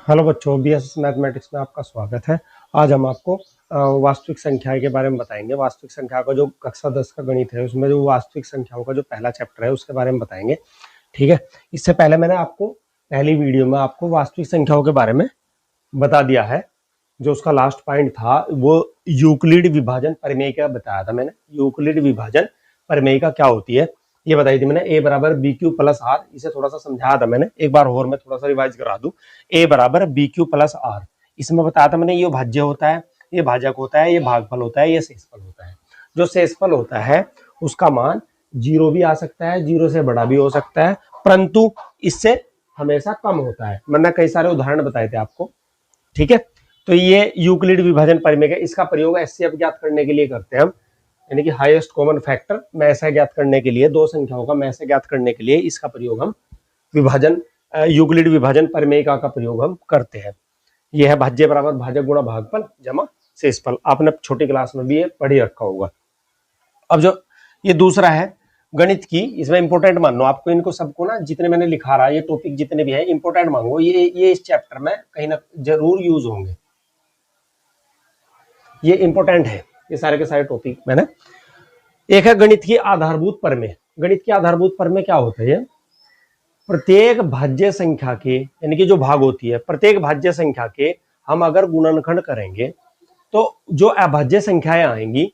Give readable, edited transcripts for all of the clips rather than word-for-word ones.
Hello बच्चों, BS mathematics में आपका स्वागत है। आज हम आपको वास्तविक संख्या के बारे में बताएंगे। वास्तविक संख्या का जो कक्षा 10 का गणित है उसमें जो वास्तविक संख्याओं का जो पहला चैप्टर है उसके बारे में बताएंगे। ठीक है, इससे पहले मैंने आपको पहली वीडियो में आपको वास्तविक संख्याओं के बारे में बता दिया है। जो उसका लास्ट पॉइंट था वो यूक्लिड विभाजन प्रमेय का बताया था मैंने। यूक्लिड विभाजन प्रमेय का क्या होती है ये बताई थी मैंने। ए बराबर बी क्यू प्लस आर, इसे थोड़ा सा समझाया था मैंने। एक बार और मैं थोड़ा सा रिवाइज करा दूं। ए बराबर बी क्यू प्लस आर, इसमें बताया था मैंने ये भाज्य होता है, ये भाजक होता है, ये भागफल होता है, ये शेषफल होता है। जो शेषफल होता है उसका मान 0 भी आ सकता है, 0 से बड़ा भी हो सकता है, परंतु इससे हमेशा कम होता है। मैंने कई सारे उदाहरण बताए थे आपको। ठीक है, तो ये यूक्लिड विभाजन प्रमेय है। इसका प्रयोग एचसीएफ ज्ञात करने के लिए करते हैं हम, यानी कि हाईएस्ट कॉमन फैक्टर मैसे ज्ञात करने के लिए, दो संख्याओं का मैसे ज्ञात करने के लिए इसका प्रयोग हम विभाजन यूक्लिड विभाजन प्रमेय का प्रयोग हम करते हैं। यह है भाज्य बराबर भाजक गुणा भागफल जमा शेषफल। आपने छोटी क्लास में भी ये पढ़ ही रखा होगा। अब जो ये दूसरा है गणित की, इसमें इंपोर्टेंट मान लो आपको। इनको सबको ना, जितने मैंने लिखा रहा है ये टॉपिक जितने भी है इंपोर्टेंट मांगो, ये इस चैप्टर में कहीं ना जरूर यूज होंगे। ये इंपोर्टेंट है ये सारे के सारे टॉपिक मैंने। एक है गणित की आधारभूत प्रमेय। गणित की आधारभूत प्रमेय क्या होता है? प्रत्येक भाज्य संख्या के, यानी कि जो भाग होती है, प्रत्येक भाज्य संख्या के हम अगर गुणनखंड करेंगे तो जो अभाज्य संख्याएं आएंगी,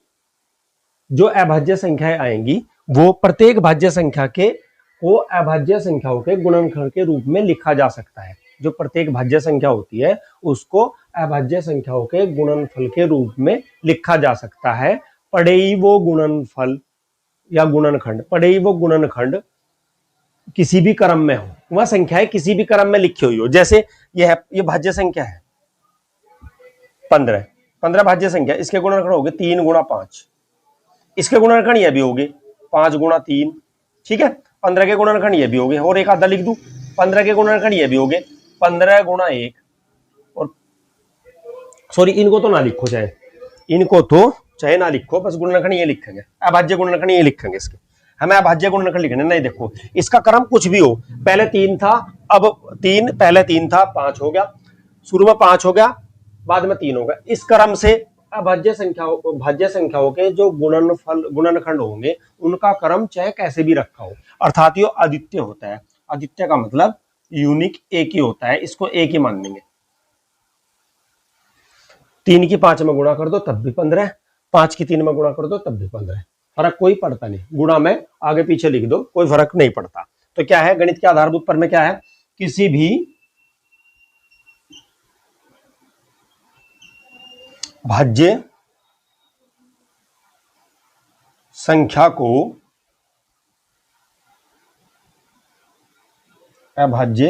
वो प्रत्येक भाज्य संख्या के को अभाज्य संख्याओं के गुणनखंड के रूप में लिखा जा सकता है। जो प्रत्येक भाज्य संख्या होती है उसको अभाज्य संख्याओं के गुणनफल के रूप में लिखा जा सकता है। पढ़े ही वो गुणनफल या गुणनखंड, पढ़े ही वो गुणनखंड किसी भी क्रम में हो, वह संख्याएं किसी भी क्रम में लिखी हुई हो। जैसे ये भाज्य संख्या है 15 भाज्य संख्या, इसके गुणनखंड हो गए 3 गुणा 5, इसके गुणनखंड ये भी हो गए 5 गुणा 3। ठीक है, 15 के गुणनखंड ये भी हो गए, और एक आधा लिख दूं, 15 के गुणनखंड ये भी हो गए 15 गुणा 1। और सॉरी, इनको तो ना लिखो, चाहे ना लिखो, बस गुणनखंड ये लिखेंगे, अभाज्य गुणनखंड ये लिखेंगे। इसके हमें अभाज्य गुणनखंड लिखने नहीं। देखो इसका क्रम कुछ भी हो, पहले 3 था, अब 3, पहले 3 था 5 हो गया, शुरू में 5 हो गया, बाद में 3 हो गया। इस क्रम से अभाज्य संख्याओं भाज्य संख्याओं के जो गुणनखंड होंगे उनका क्रम चाहे कैसे भी रखा हो, अर्थात ये अद्वितीय होता है। अद्वितीय का मतलब यूनिक एक ही होता है, इसको एक ही मान लेंगे। 3 की 5 में गुणा कर दो तब भी 15, 5 की 3 में गुणा कर दो तब भी 15, फर्क कोई पड़ता नहीं। गुणा में आगे पीछे लिख दो, कोई फर्क नहीं पड़ता। तो क्या है गणित के आधारभूत प्रमेय? क्या है? किसी भी भाज्य संख्या को अभाज्य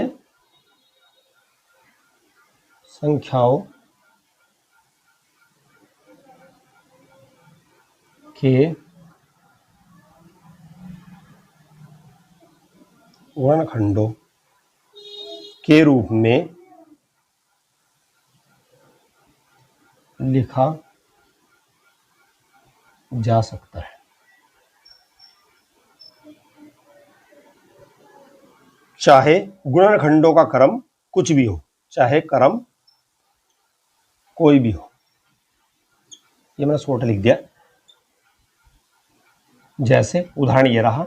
संख्याओं के गुणनखंडों के रूप में लिखा जा सकता है। चाहे गुणनखंडों का क्रम कुछ भी हो, चाहे क्रम कोई भी हो। ये मैंने शॉर्ट लिख दिया। जैसे उदाहरण ये रहा,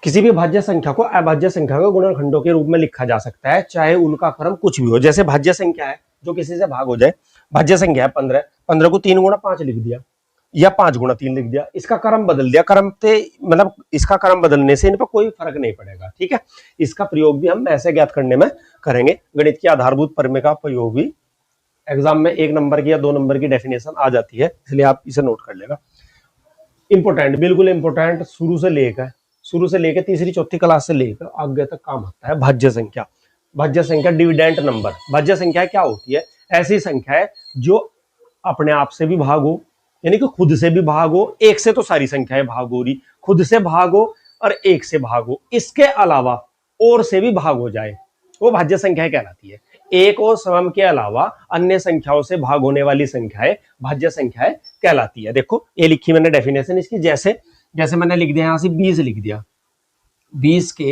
किसी भी भाज्य संख्या को अभाज्य संख्या के गुणनखंडों के रूप में लिखा जा सकता है, चाहे उनका क्रम कुछ भी हो। जैसे भाज्य संख्या है जो किसी से भाग हो जाए, भाज्य संख्या है 15, 15 को 3 गुणा 5 लिख दिया या 5 गुणा 3 लिख दिया, इसका क्रम बदल दिया। क्रम पे मतलब इसका क्रम बदलने से इन पर कोई फर्क नहीं पड़ेगा। ठीक है, इसका प्रयोग भी हम ऐसे ज्ञात करने में करेंगे। गणित की आधारभूत प्रमेय का प्रयोग भी एग्जाम में 1 नंबर की या 2 नंबर की डेफिनेशन आ जाती है, इसलिए आप इसे नोट कर लेगा। इंपोर्टेंट, बिल्कुल इंपोर्टेंट, शुरू से लेकर तीसरी चौथी क्लास से लेकर आगे तक काम आता है भाज्य संख्या। भाज्य संख्या डिविडेंट नंबर। भाज्य संख्या क्या होती है? ऐसी संख्या है जो अपने आप से भी भाग हो, यानी कि खुद से भी भाग हो। एक से तो सारी संख्याएं भाग हो रही, खुद से भाग हो और एक से भाग हो, इसके अलावा और से भी भाग हो जाए, वो भाज्य संख्या कहलाती है। एक और समम के अलावा अन्य संख्याओं से भाग होने वाली संख्याएं भाज्य संख्याएं कहलाती है। देखो ये लिखी मैंने डेफिनेशन इसकी। जैसे मैंने लिख दिया, यहां से 20 लिख दिया, 20 के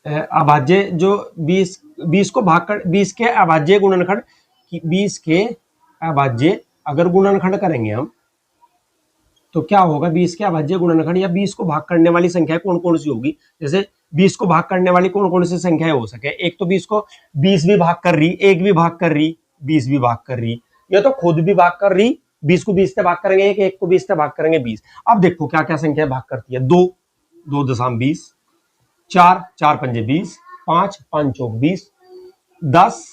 अभाज्य जो 20 को भाग कर 20 के अभाज्य गुणनखंड 20 के अभाज्य अगर गुणनखंड करेंगे हम तो क्या होगा 20 के अभाज्य गुणनखंड या 20 को भाग करने वाली संख्या कौन कौन सी होगी। जैसे 20 को भाग करने वाली कौन कौन सी संख्याएं हो सके। एक तो 20 को 20 भी भाग कर रही, एक भी भाग कर रही, 20 भी भाग कर रही, या तो खुद भी भाग कर रही। 20 को 20 से भाग करेंगे एक को 20 से भाग करेंगे 20। अब देखो क्या क्या संख्या भाग करती है। 2 2.20, 4 4 पंजे 20, 5 5 चौक 20, 10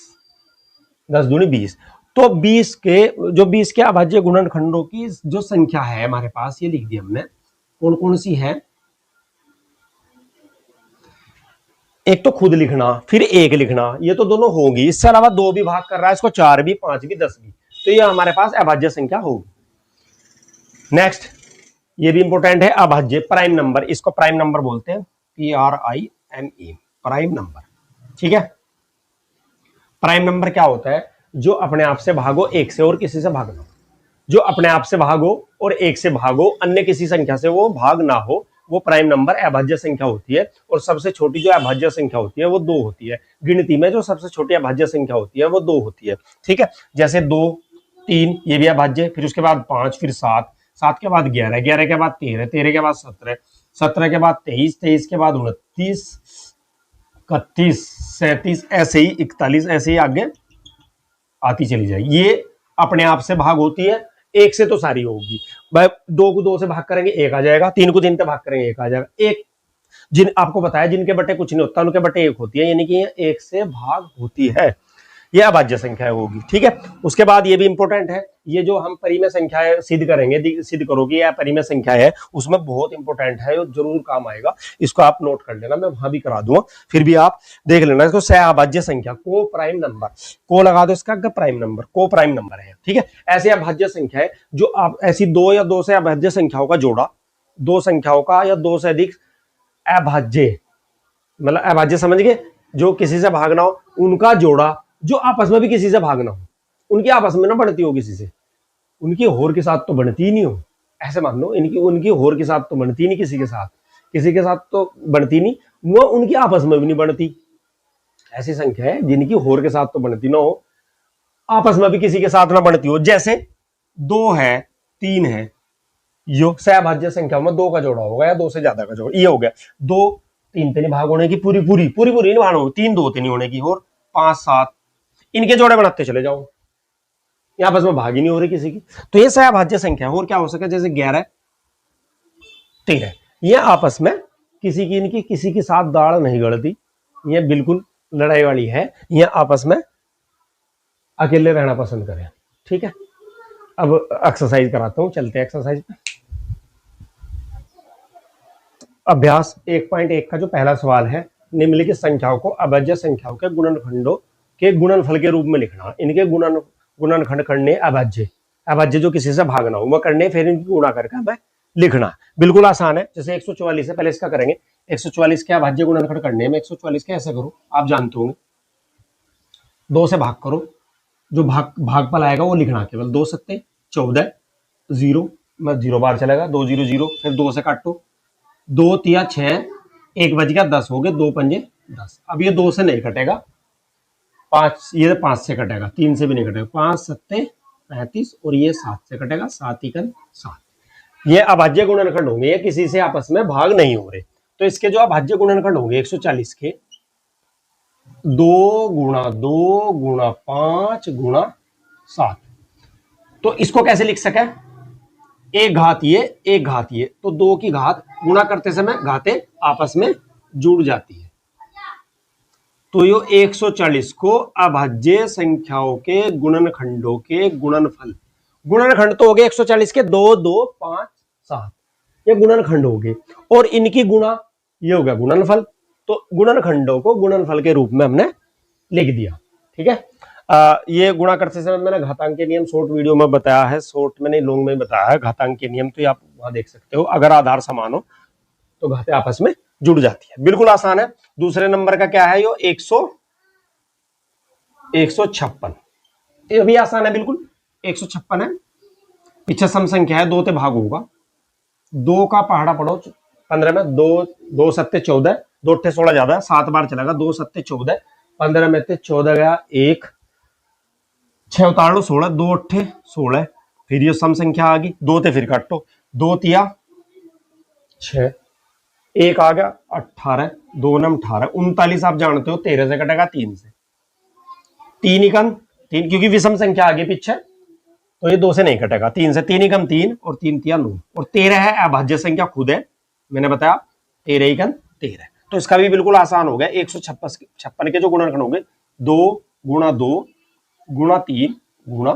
10 दूनी 20। तो 20 के जो 20 के अभाज्य गुणनखंडों की जो संख्या है हमारे पास ये लिख दी हमने, कौन कौन सी है। एक तो खुद लिखना, फिर एक लिखना, ये तो दोनों होगी। इससे अलावा 2 भी भाग कर रहा है इसको, 4 भी, 5 भी, 10 भी, तो ये हमारे पास अभाज्य संख्या होगी। नेक्स्ट ये भी इंपॉर्टेंट है, अभाज्य प्राइम नंबर, इसको प्राइम नंबर बोलते हैं, PRIME, प्राइम नंबर। ठीक है, प्राइम नंबर क्या होता है? जो अपने आप से भागो एक से और किसी से भाग ना हो। जो अपने आप से भागो और एक से भागो, अन्य किसी संख्या से वो भाग ना हो, वो प्राइम नंबर अभाज्य संख्या होती है। और सबसे छोटी जो अभाज्य संख्या होती है वो 2 होती है। गिनती में जो सबसे छोटी अभाज्य संख्या होती है वो 2 होती है। ठीक है, जैसे 2 3 ये भी अभाज्य, फिर उसके बाद 5, फिर 7, 7 के बाद 11, 11 के बाद 13, 13 के बाद 17, 17 के बाद 23, 23 के बाद 29, 31, 37, ऐसे ही 41, ऐसे ही आगे आती चली जाएगी। ये अपने आप से भाग होती है, एक से तो सारी होगी। भाई 2 को 2 से भाग करेंगे 1 आ जाएगा, 3 को 3 से भाग करेंगे 1 आ जाएगा। एक जिन आपको बताया जिनके बटे कुछ नहीं होता उनके बटे 1 होती है, यानी कि 1 से भाग होती है, ये अभाज्य संख्या होगी। ठीक है, उसके बाद ये भी इंपॉर्टेंट है, ये जो हम परिमेय संख्या सिद्ध करेंगे, सिद्ध करोगे या परिमेय संख्या है, उसमें बहुत इंपॉर्टेंट है, जरूर काम आएगा। इसको आप नोट कर लेना, मैं वहां भी करा दूंगा, फिर भी आप देख लेना इसको। सहअभाज्य संख्या, को प्राइम नंबर, को लगा दो इसका प्राइम नंबर, को प्राइम नंबर है। ठीक है, ऐसे अभाज्य संख्या है जो आप ऐसी 2 या 2 से अभाज्य संख्याओं का जोड़ा, 2 संख्याओं का या 2 से अधिक अभाज्य, मतलब अभाज्य समझ गए, जो किसी से भागना हो उनका जोड़ा, जो आपस में भी किसी से भागना हो, उनकी आपस में ना बनती हो किसी से, उनकी होर के साथ तो बनती ही नहीं हो, ऐसे मान लो, इनकी उनकी होर के साथ तो बनती नहीं, किसी के साथ तो बनती नहीं, वो उनकी आपस में भी नहीं बनती। ऐसी संख्या है जिनकी होर के साथ तो बनती ना हो, आपस में भी किसी के साथ ना बनती हो। जैसे 2 है, 3 है, यो सहअभाज्य संख्या में 2 का जोड़ा होगा या 2 से ज्यादा का जोड़ा, ये हो गया। 2 3 पे नहीं भाग होने की, पूरी नहीं भाग होगी, 3 2 नहीं होने की, और 5 7 इनके जोड़े बनाते चले जाओ, यहां आपस में भाग ही नहीं हो रही किसी की, तो ये सहअभाज्य संख्या है। और क्या हो सके, जैसे 11 13, ये आपस में किसी की इनकी किसी के साथ दाढ़ नहीं गड़ती, ये बिल्कुल लड़ाई वाली है, ये आपस में अकेले रहना पसंद करें। ठीक है, अब एक्सरसाइज कराता हूं, चलते हैं एक्सरसाइज पे। अभ्यास 1.1 का जो पहला सवाल है, निम्नलिखित संख्याओं को अभाज्य संख्याओं के गुणनखंडों के गुणनफल के रूप में लिखना। इनके गुणनखंड करने अभाज्य जो किसी से भागना हो वह करने, फिर इनकी गुणा करके हमें लिखना। बिल्कुल आसान है। जैसे 144 है, पहले इसका करेंगे। 144 के अभाज्य गुणनखंड करने में 144 के ऐसे करो, आप जानते होंगे, 2 से भाग करो, जो भागफल आएगा वो लिखना, केवल 2 सत्ते 14, 0 में 0 बार चलेगा, 2 0 0, फिर 2 से काटो, 2 3 6, 1 बज गया 10 हो गए, 2 पंजे 10। अब ये 2 से नहीं कटेगा, 5 ये 5 से कटेगा, 3 से भी नहीं कटेगा, 5 सत्ते 35, और ये 7 से कटेगा, 7 एकन 7। ये अभाज्य गुणनखंड होंगे, ये किसी से आपस में भाग नहीं हो रहे। तो इसके जो अभाज्य गुणनखंड होंगे 140 के 2 गुणा 2 गुणा 5 गुणा 7, तो इसको कैसे लिख सके, एक घात ये, तो 2 की घात गुणा करते समय घातें आपस में जुड़ जाती है। तो यो 140 को अभाज्य संख्याओं के गुणनखंडों के गुणनखंड तो हो गए 140 के 2 2 5 7, ये गुणनखंड हो गए, और इनकी गुणा ये हो गया गुणनफल। तो गुणनखंडों को गुणनफल के रूप में हमने लिख दिया। ठीक है, ये गुणा करते समय मैंने घातांक के नियम शॉर्ट वीडियो में बताया है, शॉर्ट में नहीं लॉन्ग में बताया है घातांक के नियम, तो आप वहां देख सकते हो। अगर आधार समान हो तो घातें आपस में जुड़ जाती है, बिल्कुल आसान है। दूसरे नंबर का क्या है, यो 156, ये भी आसान है बिल्कुल, 156 है। पीछे सम संख्या है, 2 ते भाग होगा, 2 का पहाड़ा पढ़ो 15 में, 2 2 सत्ते 14, 2 अट्ठे 16 ज्यादा है, 7 बार चलेगा, 2 सत्ते 14, 15 में से 14 गया, 1 6 उतार लो 16, 2 अट्ठे 16, फिर ये सम संख्या आ गई, 2 थे फिर काटो, 2 तिया 6, 1 आ गया 18, 2 नम 18, 39 आप जानते हो 13 से कटेगा 3 से, 3 एकम 3, क्योंकि विषम संख्या आगे पीछे तो ये 2 से नहीं कटेगा, 3 से, 3 एकम 3 और 3 तिया 9, और 13 है अभाज्य संख्या खुद है, मैंने बताया 13 एकम 13, तो इसका भी बिल्कुल आसान हो गया। 156 के जो गुणनखंड होंगे 2 गुणा 2 गुणा 3 गुणा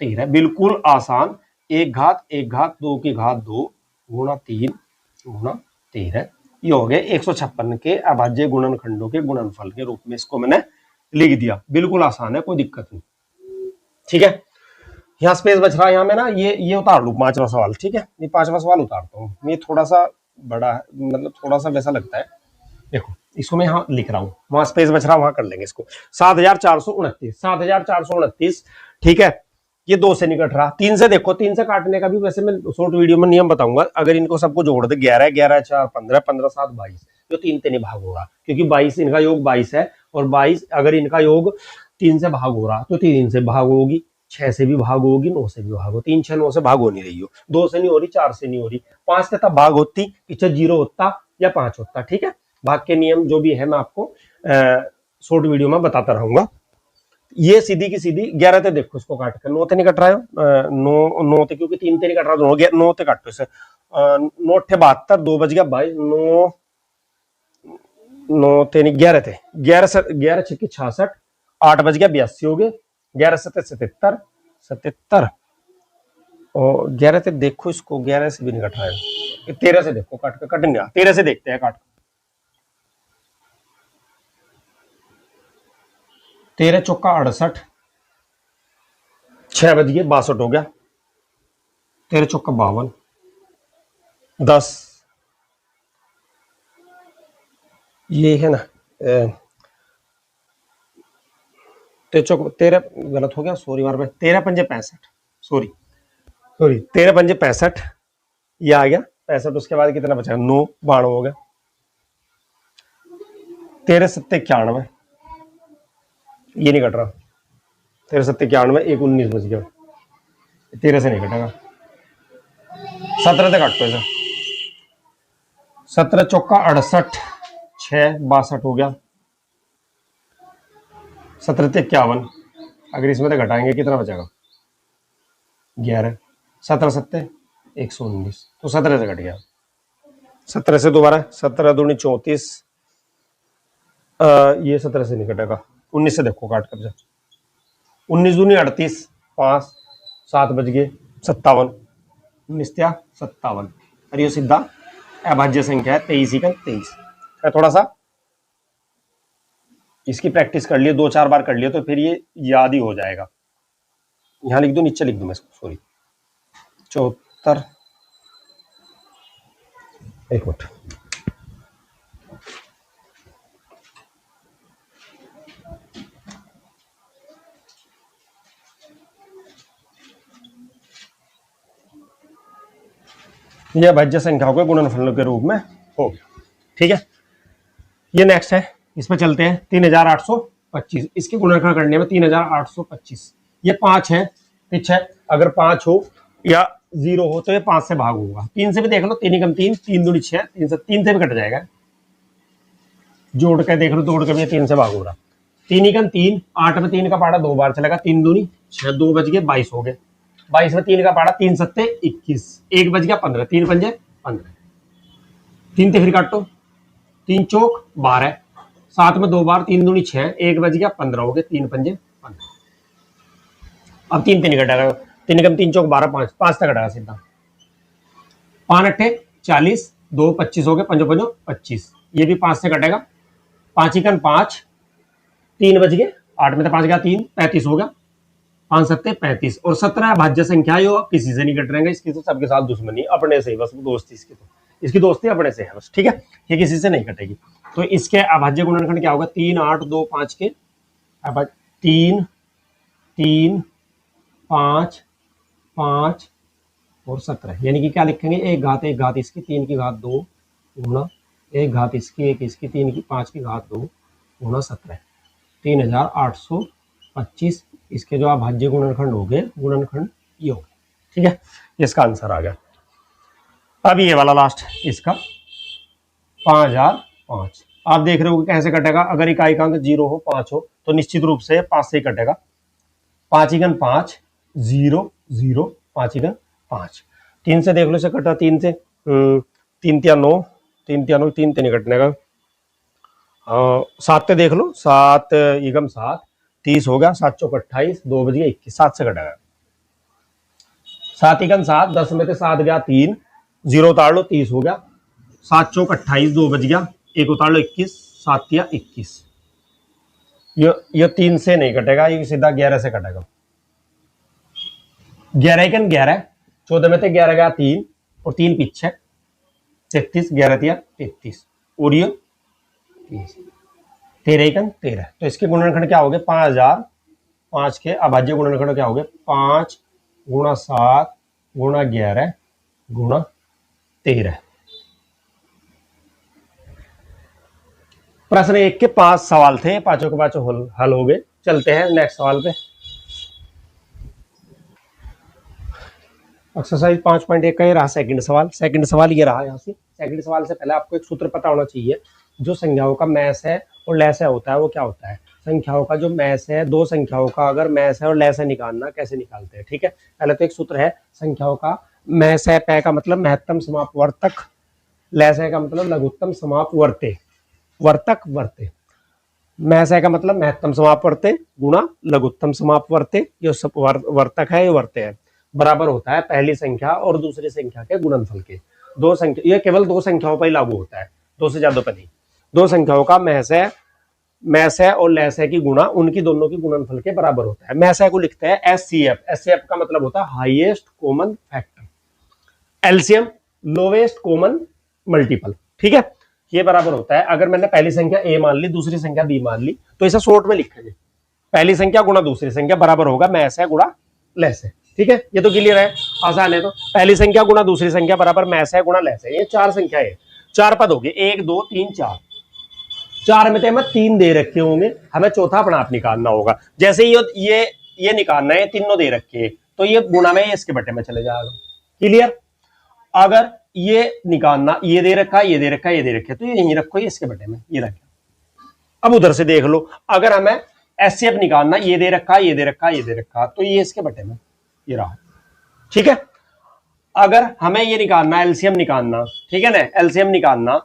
13, बिल्कुल आसान, 1 घात 1 घात 2 की घात 2 गुणा 3 गुणा 13, ये हो गए 156 के अभाज्य गुणनखंडों के गुणनफल के रूप में इसको मैंने लिख दिया, बिल्कुल आसान है, कोई दिक्कत नहीं। ठीक है, यहाँ स्पेस बच रहा है, यहाँ में ना ये उतार लू 5वां सवाल। ठीक है, ये 5वां सवाल उतारता हूँ, ये थोड़ा सा बड़ा है, मतलब थोड़ा सा वैसा लगता है, देखो इसको मैं यहाँ लिख रहा हूँ, वहां स्पेस बच रहा है, वहां कर लेंगे इसको। 7429, ठीक है, ये 2 से नहीं कट रहा, 3 से देखो, 3 से काटने का भी वैसे मैं शॉर्ट वीडियो में नियम बताऊंगा, अगर इनको सबको जोड़ दे 11 11 4 15 15 7 22, जो 3 से नहीं भाग हो रहा, क्योंकि 22 इनका योग 22 है, और 22 अगर इनका योग 3 से भाग हो रहा तो 3 से भाग होगी, 6 से भी भाग होगी, 9 से भी भाग हो, 3 6 9 से भाग हो नहीं रही हो, 2 से नहीं हो रही, 4 से नहीं हो रही, 5 से तब भाग होती, पीछे 0 होता या 5 होता। ठीक है, भाग के नियम जो भी है मैं आपको शॉर्ट वीडियो में बताता रहूंगा। ये सीधी की सीधी 11 ते देखो, इसको काट कर 9 ते नहीं कट रहा है, 9 ते, क्योंकि 3 ते नहीं कट रहा, 9 ते काटो इसे, 9 अट्ठे 72, 2 बज गया 22, 9 ते नहीं 11 थे, 11 छक्के 66, 8 बज गया 82 हो गए, 11 सत्ते 77 77, और 11 से देखो इसको, 11 से भी नहीं कट रहा है, 13 से देखो, काट नहीं रहा, 13 से देखते हैं काट, 13 चौका 68, 6 बज गए 62 हो गया, 13 चौका 52, 10, ये है ना 13 गलत हो गया, सॉरी मार में, 13 पंजे 65, सॉरी 13 पंजे 65, ये आ गया 65, उसके बाद कितना बचा, 9 92 हो गया, 13 सत्ते 91, ये नहीं कट रहा, 13 सत्ते 91, 1 19 बज गया, 13 से नहीं कटेगा, 17 से काटो इसे, 17 चौका 68, 6 62 हो गया, 17 से 51, अगर इसमें तो घटाएंगे कितना बचेगा, 11, 17 सत्ते 119, तो 17 से कट गया, 17 से दोबारा, 17 दूनी 34, ये 17 से नहीं कटेगा, 19 से देखो काट कर, 19 दूनी 38, 5 7 बज गए 57, 19 त्या 57, और ये सीधा अभाज्य संख्या है 23 का 23। थोड़ा सा इसकी प्रैक्टिस कर लिए, 2-4 बार कर लिए तो फिर ये याद ही हो जाएगा। यहां लिख दो, नीचे लिख दो मैं इसको, सॉरी 74, एक मिनट, यह अभाज्य संख्याओं के गुणनफलों के रूप में हो गया। ठीक है, ये नेक्स्ट है, इसमें चलते हैं 3825, इसके गुणनखंड करने में 3825, ये 5 है पीछे, अगर 5 हो या 0 हो तो ये 5 से भाग होगा, 3 से भी देख लो, 3 एकम 3, 3 दूनी 6, 3 से भी कट जाएगा, जोड़ के देख लो, तोड़ के भी 3 से भाग हो रहा, 3 एकम 3, 8 में 3 का पाड़ा 2 बार चलेगा, 3 दूनी 6, 2 बज गए 22 हो गए, 22 में 3 का पाड़ा 3 सत्ते 21, 1 बज गया 15, 3 पंजे 15, 3 ते फिर काटो, 3 चौक 12, 7 में 2 बार, 3 दूनी 6, 1 बज गया 15 हो गए, 3 पंजे 15, अब 3 ते नहीं कटेगा, 3 एकम 3 चौक 12, 5 तक कटेगा सीधा, 5 अट्ठे 40, 2 25 हो गए, 5 5 25, ये भी 5 से कटेगा, 5 एकम 5, 3 बज गए, 8 में तो 5 गया 3, 35 हो गया, 5 सत्ते 35, और 17 भाज्य संख्या है, यो किसी से नहीं कट रहेंगे, इसकी तो सबके साथ दुश्मनी, अपने से ही बस दोस्ती, इसकी दोस्ती अपने से है बस। ठीक है, ये किसी से नहीं कटेगी, तो इसके अभाज्य गुणनखंड क्या होगा, 3 8 2 5 के 3 3 5 5 और 17, यानी कि क्या लिखेंगे, 1 घात इसकी, 3 की घात 2 गुणा एक घात इसकी, एक इसकी, 3 की 5 की घात 2 गुणा 17, 3825। इसके जो अभाज्य गुणनखंड हो गए, गुणनखंड ये हो गए। ठीक है, इसका आंसर आ गया। अब ये वाला लास्ट इसका 5005। आप देख रहे हो कि कैसे कटेगा। अगर इकाई अंक 0 हो 5 हो तो निश्चित रूप से 5 से ही कटेगा। 5 इकन 5, 0 0, 5 इकन 5। 3 से देख लो से कटा, 3 से 3 तिया 9, 3 तिया 9, 3 नहीं कटने का। 7 से देख लो, 7 इकम 7, 30 हो गया, 7 चौक 28, 2 बज गया 21, 7 से कटेगा। 7 इकन 7, 10 में से 7 गया 3, 0 उतार लो, 30 हो गया, 7 चौक 28, 2 बज गया, 1 उतार लो 21, 7 तिया 21। ये 3 से नहीं कटेगा, ये सीधा 11 से कटेगा। 11 इकन 11, 14 में से 11 गया 3 और 3 पीछे 33, 11 तिया 33 और ये 13 इकन 13। तो इसके गुणनखंड क्या हो गए? 5000। 5 के अभाज्य गुणनखंड क्या हो गए? 5 गुणा 7 गुणा 11 गुणा 13। प्रश्न 1 के 5 सवाल थे, पांचों के पांचों हल हो गए। चलते हैं नेक्स्ट सवाल पे। एक्सरसाइज 5.1 का ये रहा सेकंड सवाल। सेकंड सवाल ये रहा। यहाँ से सेकंड सवाल से पहले आपको एक सूत्र पता होना चाहिए। जो संख्याओं का मैस है और लैस है होता है, वो क्या होता है? संख्याओं का जो मैस है, दो संख्याओं का अगर मैस है और लैस है निकालना, कैसे निकालते हैं? ठीक है, पहले तो एक सूत्र है संख्याओं का मैस है, पै का मतलब महत्तम समापवर्तक, लैस है का मतलब लघुत्तम समापवर्ते, वर्तक वर्ते। मैस है का मतलब महत्तम समापवर्ते गुणा लघुत्तम समापवर्ते, ये सब वर्तक है, ये वर्ते है, बराबर होता है पहली संख्या और दूसरी संख्या के गुणनफल के। दो संख्या, ये केवल दो संख्याओं पर ही लागू होता है, दो से ज्यादा पर नहीं। दो संख्याओं का मैस है और लैस है की गुणा उनकी दोनों की गुणनफल के बराबर होता है। मैस है को लिखते हैं एचसीएफ। एचसीएफ का मतलब होता है highest common factor, LCM lowest common multiple. ठीक है, ये बराबर होता है। अगर मैंने पहली संख्या ए मान ली, दूसरी संख्या बी मान ली, तो इसे शॉर्ट में लिखेंगे, पहली संख्या गुणा दूसरी संख्या बराबर होगा मैस है गुणा लैस है। ठीक है, ये तो क्लियर है, आसान है। तो पहली संख्या गुणा दूसरी संख्या बराबर मैस है गुणा लैस है। ये चार संख्या है, चार पद हो गए, 1 2 3 4। 4 में तो हमें 3 दे रखे होंगे, हमें चौथा अपना आप निकालना होगा। जैसे ये निकालना है, तीनों दे रखे, तो ये गुणा में इसके बटे में चले जाएगा। क्लियर? अगर ये निकालना, ये दे रखा, ये दे रखा, ये दे रखा, तो ये यहीं रखो, ये इसके बटे में, ये रख। अब उधर से देख लो, अगर हमें एचसीएफ निकालना, ये दे रखा, ये दे रखा, ये दे रखा, तो ये इसके बटे में, ये रहा। ठीक है, अगर हमें ये निकालना, एलसीएम निकालना, ठीक है ना, एलसीएम निकालना,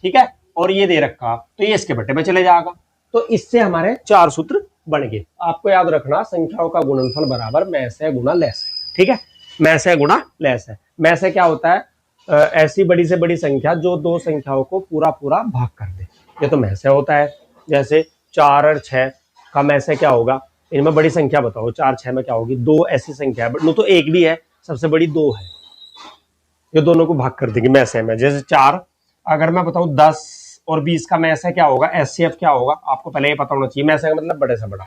ठीक है, और ये दे रखा, तो ये इसके बटे में चले जाएगा। तो इससे हमारे चार सूत्र बन गए। आपको याद रखना, संख्याओं का गुणनफल बराबर मैस है गुणा लैस है। ठीक है, मैस है गुणा लैस है। मैस है क्या होता है? ऐसी बड़ी से बड़ी संख्या जो दो संख्याओं को पूरा पूरा भाग कर दे, ये तो मैस है होता है। जैसे 4 और 6 का मैस है क्या होगा? इनमें बड़ी संख्या बताओ, 4 6 में क्या होगी? 2 ऐसी संख्या है, तो एक भी है, सबसे बड़ी 2 है, ये दोनों को भाग कर देगी मैस है में। जैसे 4, अगर मैं बताऊं 10 और 20 का मैस है क्या होगा? एचसीएफ क्या होगा? आपको पहले ये पता होना चाहिए। मैस है का मतलब बड़े से बड़ा।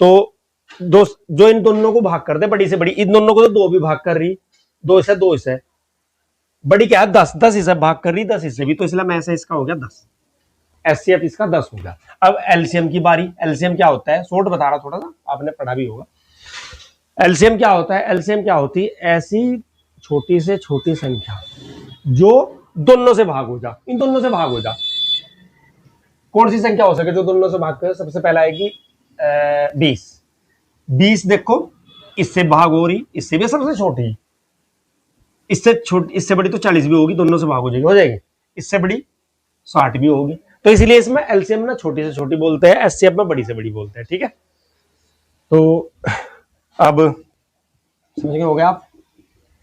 तो दो जो इन दोनों को भाग कर दे, बड़ी से बड़ी, इन दोनों को तो 2 भी भाग कर रही, 2 से 2 से बड़ी क्या है? 10, 10 इसे भाग कर रही, 10 इसे भी, तो इसलिए मैस है इसका हो गया 10, एचसीएफ इसका 10 होगा। अब एलसीएम की बारी। एलसीएम क्या होता है? शॉर्ट बता रहा, थोड़ा सा आपने पढ़ा भी होगा। एलसीएम क्या होता है? एलसीएम क्या होती है? ऐसी छोटी से छोटी संख्या जो दोनों से भाग हो जा, इन दोनों से भाग हो जा। कौन सी संख्या हो सके जो दोनों से भाग कर? सबसे पहला आएगी 20। 20 देखो, इससे भाग हो रही, इससे भी सबसे छोटी, इससे बड़ी तो 40 भी होगी, दोनों से भाग हो जाएगी। इससे बड़ी 60 भी होगी। तो इसलिए इसमें एलसीएम ना छोटी से छोटी बोलते हैं, एचसीएफ में बड़ी से बड़ी बोलते हैं। ठीक है, तो अब समझ गए हो गया आप?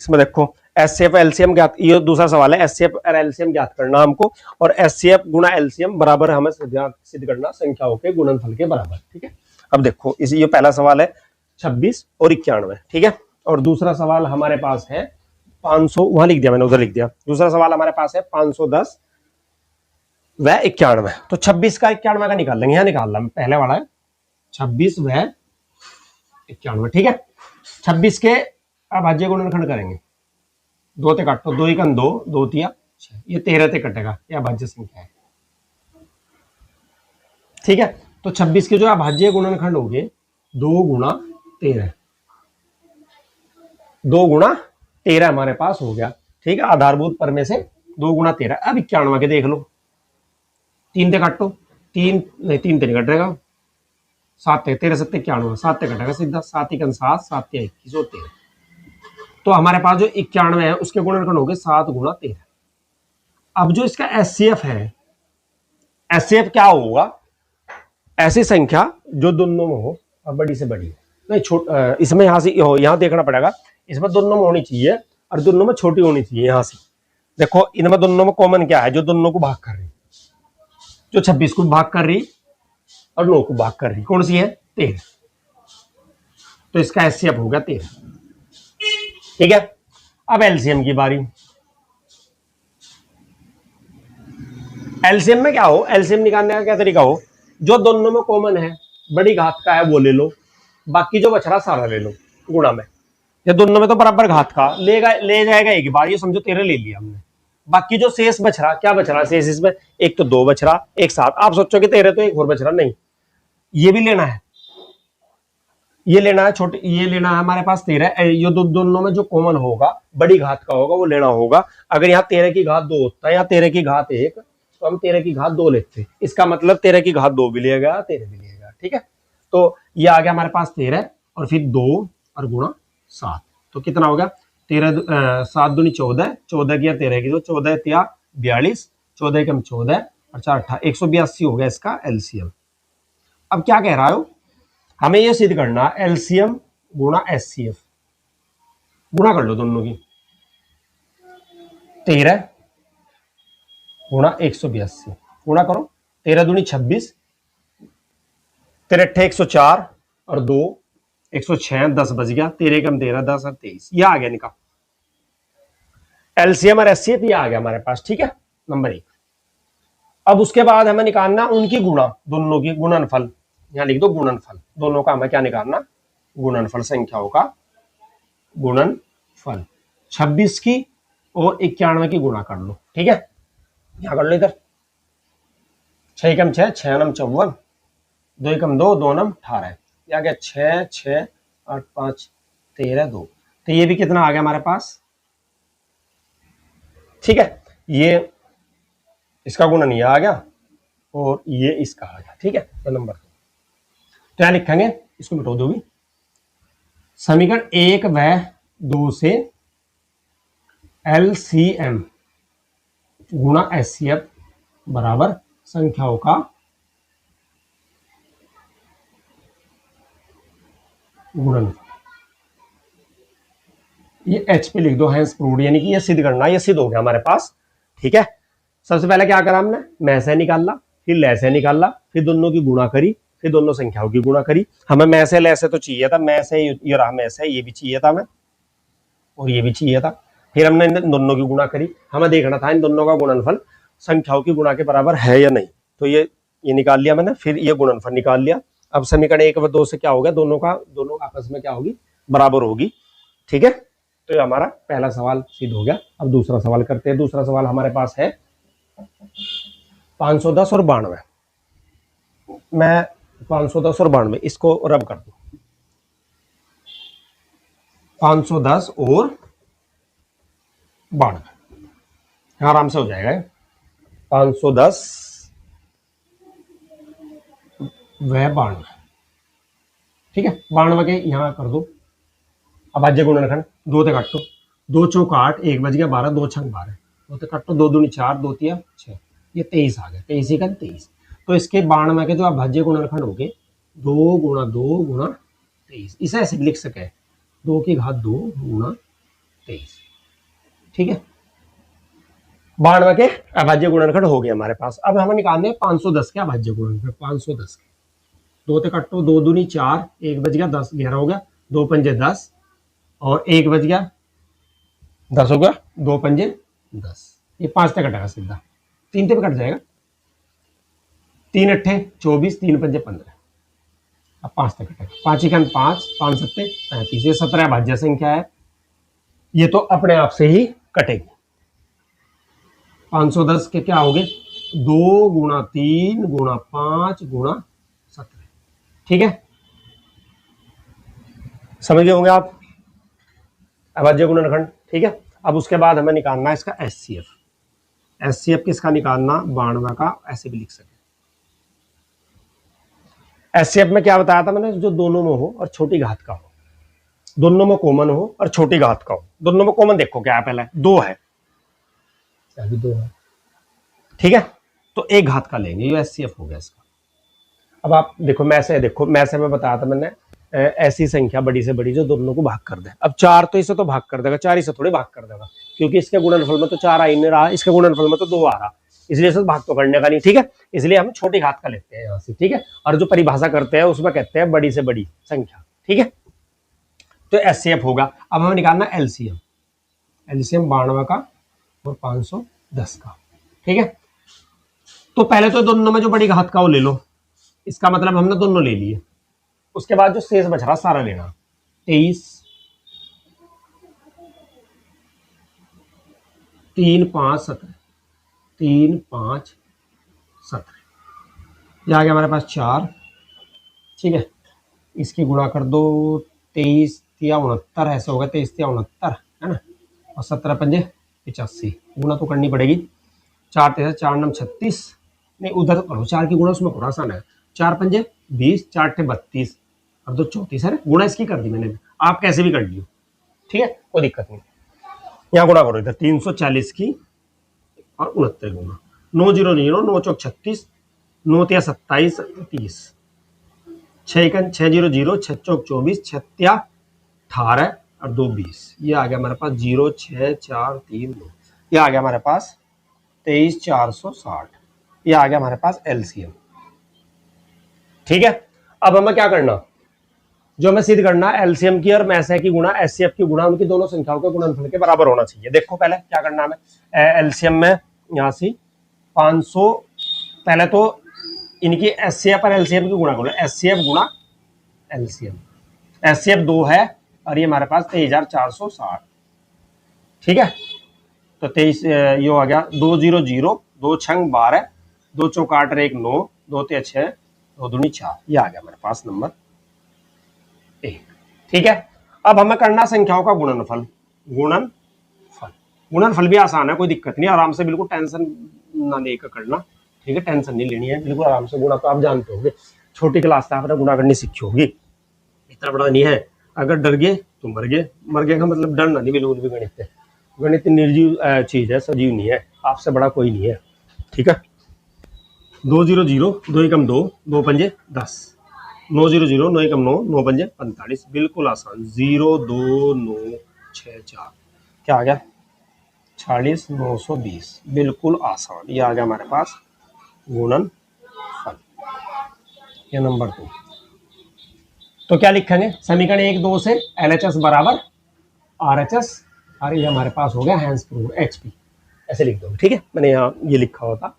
इसमें देखो एचसीएफ एलसीएम ज्ञात, ये दूसरा सवाल है, एचसीएफ और एलसीएम ज्ञात करना हमको, और एचसीएफ गुणा एलसीएम बराबर हमें सिद्ध करना संख्याओं के गुणनफल के बराबर। ठीक है, अब देखो ये पहला सवाल है 26 और 91। ठीक है, और दूसरा सवाल हमारे पास है 500, वहां लिख दिया मैंने, उधर लिख दिया। दूसरा सवाल हमारे पास है 510 व 91। तो 26 का 91 का निकाल लेंगे, यहां निकाल रहा पहले वाला है 26 व 91। ठीक है, 26 के अभाज्य गुणनखंड करेंगे, 2 ते काटो, 2 एकन 2, 2 तिया 6, ये 13 से कटेगा, ये अभाज्य संख्या है। ठीक है, तो 26 के जो अभाज्य गुणनखंड हो गए 2 गुणा 13, 2 गुणा 13 हमारे पास हो गया। ठीक है, आधारभूत पर में से 2 गुणा 13। अब 91 के देख लो, 3 से काटो, 3 नहीं, 3 से नहीं कटेगा, 7 13 7 91, 7 से कटेगा सीधा, 7 1 7, 7 21 और 13। तो हमारे पास जो 91 है उसके गुणनखंड हो गए 7 गुणा 13। अब जो इसका एचसीएफ है, एचसीएफ क्या होगा, ऐसी संख्या जो दोनों में हो, अब बड़ी से बड़ी नहीं, इसमें यहां से यहां देखना पड़ेगा, इसमें दोनों में होनी चाहिए और दोनों में छोटी होनी चाहिए। यहां से देखो, इनमें दोनों में कॉमन क्या है, जो दोनों को भाग कर रही, जो 26 को भाग कर रही और 9 को भाग कर रही, कौन सी है, 13। तो इसका एचसीएफ हो गया 13। ठीक है, अब एलसीएम की बारी। एलसीएम में क्या हो, एलसीएम निकालने का क्या तरीका हो, जो दोनों में कॉमन है, बड़ी घात का है वो ले लो, बाकी जो बच रहा सारा ले लो गुणा में। ये दोनों में तो बराबर घात का ले जाएगा एक बार, ये समझो 13 ले लिया हमने, बाकी जो शेष बच रहा, क्या बच रहा शेष इसमें, एक तो 2 बच रहा, एक 7। आप सोचो कि 13 तो एक और बच रहा, नहीं, ये भी लेना है, ये लेना है, छोटे ये लेना है हमारे पास 13। ये दोनों में जो कॉमन होगा, बड़ी घात का होगा, वो लेना होगा। अगर यहाँ 13 की घात 2 होता है, यहाँ 13 की घात 1, तो हम 13 की घात 2 लेते, इसका मतलब 13 की घात 2 भी लिएगा, 13 भी लिएगा। ठीक है, तो ये आ गया हमारे पास 13 और फिर 2 और गुणा 7, तो कितना हो गया, 13 7 दूनी 14, 14 की 13 की, तो 14 या 42, 14 कम 14 और 4 18, 182 हो गया इसका एलसीएम। अब क्या कह रहा हो, हमें यह सिद्ध करना एलसीएम गुणा एचसीएफ, गुणा कर लो दोनों की, 13 गुणा 182, गुणा करो, 13 दूनी 26, 13 104 और 2 106, 10 बच गया, 13 कम 13 10 और 23, यह आ गया निकाल एलसीएम और एचसीएफ, ये आ गया हमारे पास। ठीक है, नंबर 1। अब उसके बाद हमें निकालना उनकी गुणा, दोनों की गुणनफल, यहां लिख दो गुणनफल, दोनों का हमें क्या निकालना, गुणनफल, संख्याओं का गुणनफल। 26 की और 91 की गुणा कर लो। ठीक है, यहां कर लो, इधर 6 कम 6, 6 नम 54, 2 कम 2, 2 नम 18, यह आ गया 6 6 8 5 13 2, तो ये भी कितना आ गया हमारे पास। ठीक है, ये इसका गुणन ये आ गया और ये इसका आ गया। ठीक है, तो नंबर 2, तो यहां लिखेंगे, इसको मिटा दोगे, समीकरण 1 व 2 से एलसीएम गुणा एचसीएफ बराबर संख्याओं का गुणनफल। ये एच पे लिख दो, हैंस प्रूव्ड, यानी कि ये सिद्ध करना, ये सिद्ध हो गया हमारे पास। ठीक है, सबसे पहले क्या करा हमने, मैं से निकाला, फिर ले से निकाला, फिर दोनों की गुणा करी, फिर दोनों संख्याओं की गुणा करी। हमें मैं से ले से तो चाहिए था, मैं से ये रहा, मैं से ये भी चाहिए था हमें, और ये भी चाहिए था। फिर हमने इन दोनों की गुणा करी, हमें देखना था इन दोनों का गुणनफल संख्याओं की गुणा के बराबर है या नहीं, तो ये निकाल लिया मैंने, फिर ये गुणनफल निकाल लिया। अब समीकरण 1 व 2 से क्या हो गया, दोनों आपस में क्या होगी, बराबर होगी। ठीक है, तो ये हमारा पहला सवाल सिद्ध हो गया। अब दूसरा सवाल करते हैं। दूसरा सवाल हमारे पास है 510 और 92। मैं 510 और 92 इसको रब कर दूं, 510 और 92 आराम से हो जाएगा। 510 व 92, ठीक है, 92 के यहां कर दो अभाज्य गुणनखंड, 2 से काटो, 2 चौक 8, 1 बज गया 12, 2 छंग 12, 2 से काटो, 2 दूनी 4, 2 तिया 6, ये 23 आ गया, 23 का 23। तो इसके 92 के जो अभाज्य गुणनखंड हो गए 2 गुणा 2 गुणा 23, इसे ऐसे लिख सके 2 की घात 2 गुणा 23। ठीक है, 92 के अभाज्य गुणनखंड हो गए हमारे पास। अब हमें निकालने 510 के अभाज्य गुणनखंड, 510 के, 2 से काटो, 2 दूनी 4, 1 बज गया 10, 11 हो गया, 2 पंजे 10 और 1 बज गया 10 हो गया, 2 पंजे 10, ये 5 से कटेगा सीधा, 3 से भी कट जाएगा, 3 अट्ठे 24, 3 पंजे 15, अब 5 से कटेगा, 5 इकन 5, 5 सत्ते 35, ये 17 भाज्य संख्या है, ये तो अपने आप से ही कटेगी। 510 के क्या हो गए 2 गुणा 3 गुणा 5 गुणा 17। ठीक है, समझ गए होंगे आप अभाज्य गुणनखंड। ठीक है, अब उसके बाद हमें निकालना है इसका एचसीएफ। एचसीएफ किसका निकालना 92 का, ऐसे भी लिख सकते। एचसीएफ में क्या बताया था मैंने, जो दोनों में हो और छोटी घात का हो, दोनों में कॉमन हो और छोटी घात का हो। दोनों में कॉमन देखो क्या है, पहले 2 है, अभी 2 है। ठीक है, तो एक घात का लेंगे, ये एचसीएफ हो गया इसका। अब आप देखो मैं से मैं बताया था मैंने ऐसी संख्या बड़ी से बड़ी जो दोनों को भाग कर दे। अब 4 तो इसे तो भाग कर देगा, 4 इसे थोड़ी भाग कर देगा, क्योंकि इसके गुणनफल में तो 4 आ ही नहीं रहा, इसके गुणनफल में तो 2 आ रहा, इसलिए से भाग तो करने का नहीं। ठीक है, इसलिए हम छोटी घात का लेते हैं यहाँ से। ठीक है, और जो परिभाषा करते हैं उसमें कहते हैं बड़ी से बड़ी संख्या। ठीक है, तो एचसीएफ होगा। अब हमें निकालना एलसीएम, एलसीएम 92 का और 510 का। ठीक है, तो पहले तो दोनों में जो बड़ी घात का वो ले लो, इसका मतलब हमने दोनों ले लिए। उसके बाद जो शेष बच रहा सारा लेना, 23 3 5 17, 3 5 17, यह आ गया हमारे पास 4। ठीक है, इसकी गुणा कर दो, 23 या 69 ऐसे होगा, 23 या 69 है ना, और 17 पंजे 85, गुणा तो करनी पड़ेगी। 4 3 4 9 36, नहीं उधर करो, 4 की गुणा उसमें थोड़ा आसान है, 4 पंजे 20, 4 टे 32 और 2 34 है, गुणा इसकी कर दी मैंने, आप कैसे भी कर लियो। ठीक है, कोई दिक्कत नहीं, यहाँ गुणा करो इधर 340 की और 69 गुणा, 9 0 0 9 चौक 36, 9 तिया 27 30, 6 0 0 6 चौक 24, 6 तिया 18 और 2 20, ये आ गया हमारे पास 0 6 4 3 2, ये आ गया हमारे पास 23,460, ये आ गया हमारे पास एलसीएम। ठीक है, अब हमें क्या करना, जो हमें सिद्ध करना है एलसीएम की और मैसे की गुणा एचसीएफ की गुणा उनकी दोनों संख्याओं के गुणनफल के बराबर होना चाहिए। देखो पहले क्या करना है, हमें एलसीएम में यहाँ से 500, पहले तो इनकी एचसीएफ और एलसीएम की गुणा करो, एचसीएफ गुणा एलसीएम, एचसीएफ 2 है और ये हमारे पास 23,460। ठीक है, तो 23 ये आ गया 2 0 0 2 छंग 12, 2 चौक 8 1 9, 2 ते 6 2 दूनी 4, ये आ गया हमारे पास नंबर 1। ठीक है, अब हमें करना संख्याओं का गुणनफल, गुणनफल, गुणनफल भी आसान है, कोई दिक्कत नहीं, आराम से बिल्कुल टेंशन ना लेकर करना। ठीक है, टेंशन नहीं लेनी है, बिल्कुल आराम से। गुणा तो आप जानते होंगे, छोटी क्लास से आपने गुणा करनी सीखी होगी, इतना बड़ा नहीं है। अगर डर गए तो मर गए, मर गए का मतलब डरना नहीं बिल्कुल भी। गणित है, गणित निर्जीव चीज है, सजीव नहीं है, आपसे बड़ा कोई नहीं है। ठीक है, 2 0 0 2 एकम 2 2 पंजे 10, 9 0 0 9 एकम 9 9 पंजे 45, बिल्कुल आसान। 0 2 9 6 4, क्या आ गया 46 920, बिल्कुल आसान, ये आ गया हमारे पास गुणनफल। ये नंबर 2। तो क्या लिखेंगे, समीकरण 1 2 से एलएचएस बराबर आरएचएस, और ये हमारे पास हो गया हैंस प्रूव्ड एचपी, ऐसे लिख दो। ठीक है, मैंने यहाँ ये लिखा होता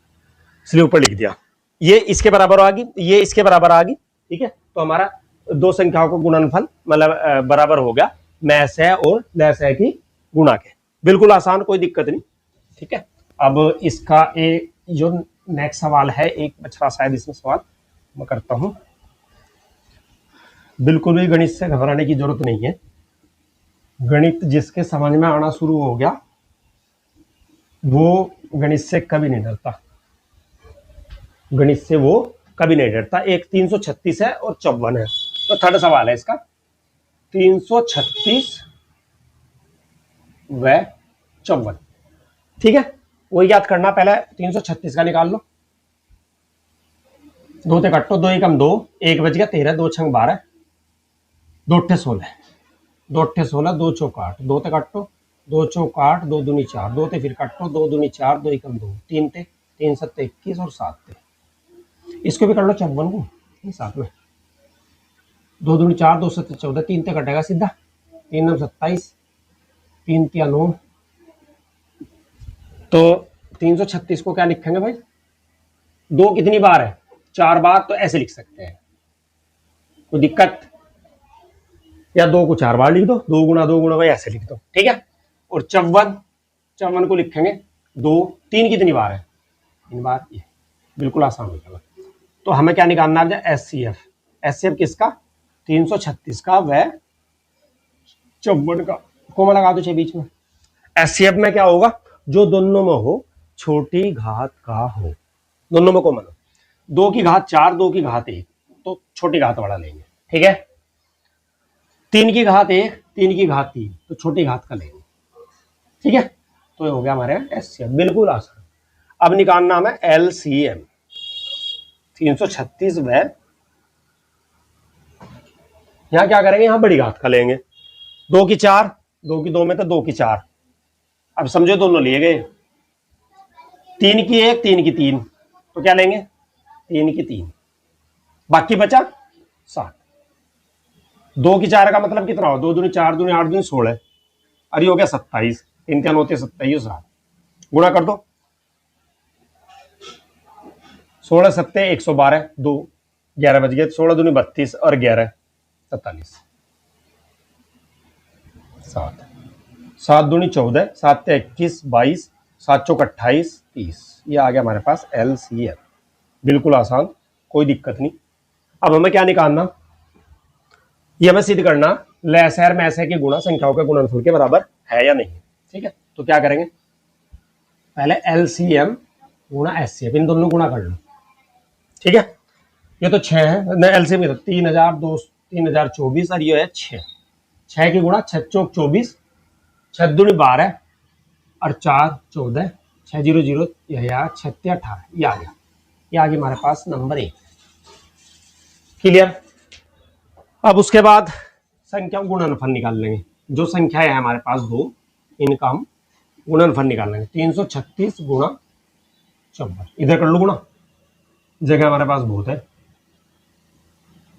इसलिए ऊपर लिख दिया, ये इसके बराबर आ गई, ये इसके बराबर आ गई। ठीक है, तो हमारा दो संख्याओं का गुणनफल मतलब बराबर हो गया मैसे और लैसे की गुणा के, बिल्कुल आसान, कोई दिक्कत नहीं। ठीक है, अब इसका एक जो नेक्स्ट सवाल है, एक बच्चा शायद इसमें सवाल मैं करता हूं, बिल्कुल भी गणित से घबराने की जरूरत नहीं है। गणित जिसके समझ में आना शुरू हो गया वो गणित से कभी नहीं डरता, गणित से वो कभी नहीं डरता। एक 336 है और 54 है, तो थर्ड सवाल है इसका 336 व 54। ठीक है, वही याद करना, पहले 336 का निकाल लो, 2 ते कट्टो, 2 एकम 2, 1 बज गया 13, 2 छंग 12, 2 अट्ठे 16, 2 अट्ठे 16, 2 चौक 8, 2 ते कट्टो, 2 चौक 8, 2 दूनी 4, 2 ते फिर कट्टो, 2 दूनी 4, 2 एकम 2, 3 ते 3 7 21 और 7 ते, इसको भी कर लो 54 को साथ में, 2 दूनी 4, 2 7 14, 3 ते कटेगा सीधा, 3 9 27, 3 तिया 9, तो 336 को क्या लिखेंगे भाई, 2 कितनी बार है, 4 बार, तो ऐसे लिख सकते हैं, कोई दिक्कत, या 2 को 4 बार लिख दो, 2 गुणा भाई ऐसे लिख दो। ठीक है, और 54 को लिखेंगे 2, 3 कितनी बार है? 3 बार। ये बिल्कुल आसान हो जाएगा। तो हमें क्या निकालना है? एचसीएफ। एचसीएफ किसका? 336 का व 54 का। कोमा लगा दो बीच में। एचसीएफ में क्या होगा? जो दोनों में हो, छोटी घात का हो, दोनों में कॉमन हो। 2 की घात 4, 2 की घात 1, तो छोटी घात वाला लेंगे, ठीक है। 3 की घात 1, 3 की घात 3, तो छोटी घात का लेंगे, ठीक है। तो ये हो गया हमारे एचसीएफ, बिल्कुल आसान। अब निकालना हमें एलसीएम। 336 व, यहां क्या करेंगे? यहां बड़ी घात का लेंगे। 2 की 4, 2 की 2 में तो 2 की 4। अब समझो दोनों लिए गए। 3 की 1, 3 की 3, तो क्या लेंगे? 3 की 3, बाकी बचा 7। 2 की 4 का मतलब कितना हो? 2 दूनी 4, दूनी 8, दूनी 16, अरे हो गया 27। 3 क्या होते 27, 7 गुणा कर दो। 16 सत्ते 112, 2 11 बच गए। 16 दूनी 32 और 11 47, 7 दूनी 14, 7 21, 22, 7 चौक 28, 30। ये आ गया हमारे पास एलसीएम, बिल्कुल आसान, कोई दिक्कत नहीं। अब हमें क्या निकालना? ये हमें सिद्ध करना लैसैर मैसै की गुणा संख्याओं के गुणनफल के बराबर है या नहीं, ठीक है। तो क्या करेंगे? पहले एलसीएम गुणा एचसीएफ, इन दोनों गुणा कर लो, ठीक है। ये तो 6 है, एलसीएम 3024 और ये है 6 की गुणा 6 चौक 24, 6 दूनी 12 और 4 14, 6 0 0, 6 18, ये आ गया। ये आ गया हमारे पास नंबर 1, क्लियर। अब उसके बाद संख्या गुणनफल निकाल लेंगे। जो संख्या है हमारे पास 2, इनका हम गुणनफल निकाल लेंगे। 336 गुणा 54, इधर कर लो गुणा, जगह हमारे पास बहुत है।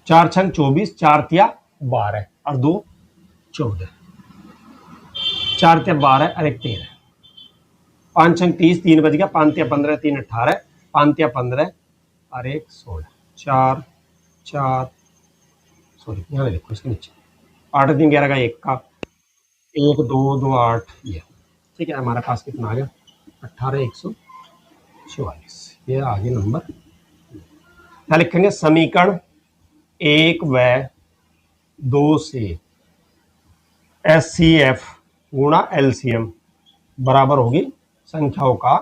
4 छंग 24, 4 तिया 12 और 2 14, 4 तिया 12 और 1 13, 5 छंग 30, 3 बज गया। 5 तिया 15, 3 18, 5 तिया 15 और 1 16, 4 4, सॉरी यहाँ देखो इसके नीचे, 8 3 11 का 1 का 1 2 2 8, ये ठीक है। हमारे पास कितना आ गया? 18 144, ये आगे नंबर। क्या लिखेंगे? समीकरण 1 व 2 से एचसीएफ गुणा एलसीएम बराबर होगी संख्याओं का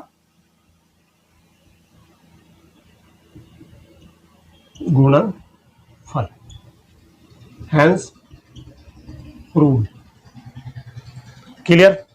गुणनफल, हैंस प्रूव्ड, क्लियर।